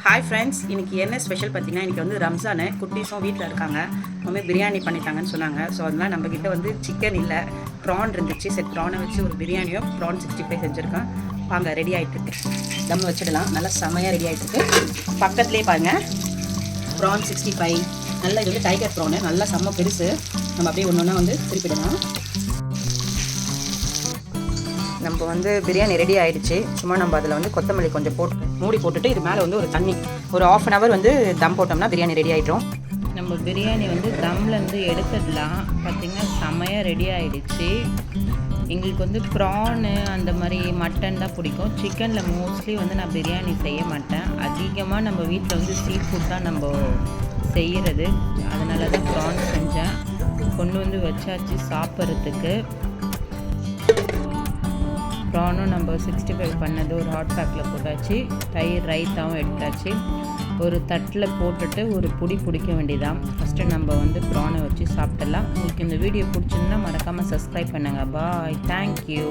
Hi friends, இன்றைக்கி என்ன special பார்த்தீங்கன்னா, இன்றைக்கி வந்து ரம்ஜானு. குட்டீஸும் வீட்டில் இருக்காங்க. மம்மி பிரியாணி பண்ணிட்டாங்கன்னு சொன்னாங்க. ஸோ அதனால் நம்மக்கிட்ட வந்து சிக்கன் இல்லை, ப்ரான் இருந்துச்சு. சரி, ப்ரானை வச்சு ஒரு பிரியாணியோ ப்ரான் 65 செஞ்சுருக்கேன். வாங்க, ரெடி ஆகிட்டுருக்கு. தம் வச்சிடலாம். நல்லா செமையாக ரெடி ஆகிட்டுருக்கு. பக்கத்துலேயே பாருங்கள், ப்ரான் 65. நல்லா இது வந்து டைகர் ப்ரானு, நல்லா செம்ம பெருசு. நம்ம அப்படியே ஒன்று ஒன்றா வந்து திருப்பிடலாம். நம்ம வந்து பிரியாணி ரெடி ஆகிடுச்சு. சும்மா நம்ம அதில் வந்து கொத்தமல்லி கொஞ்சம் போட்டு மூடி போட்டுட்டு இது மேலே வந்து ஒரு தண்ணி ஒரு 1/2 hour வந்து தம் போட்டோம்னா பிரியாணி ரெடி ஆகிடும். நம்ம பிரியாணி வந்து தம்லேருந்து எடுத்துடலாம். பார்த்திங்கன்னா செமையாக ரெடி ஆகிடுச்சு. எங்களுக்கு வந்து ப்ரானு அந்த மாதிரி மட்டன் தான் பிடிக்கும். சிக்கனில் மோஸ்ட்லி வந்து நான் பிரியாணி செய்ய மாட்டேன். அதிகமாக நம்ம வீட்டில் வந்து சீ ஃபுட் தான் நம்ம செய்கிறது. அதனால தான் ப்ரான் செஞ்சேன். கொண்டு வந்து வச்சாச்சு சாப்பிட்றதுக்கு. ப்ரானும் நம்ம 65 பண்ணது ஒரு ஹாட் பேக்கில் போட்டாச்சு. தயிர் ரைத்தாவும் எடுத்தாச்சு. ஒரு தட்டில் போட்டுட்டு ஒரு பிடிக்க வேண்டியதான். ஃபஸ்ட்டு நம்ம வந்து ப்ரானை வச்சு சாப்பிடலாம். உங்களுக்கு இந்த வீடியோ பிடிச்சிருந்தா மறக்காமல் சப்ஸ்கிரைப் பண்ணுங்கள். பாய், தேங்க்யூ.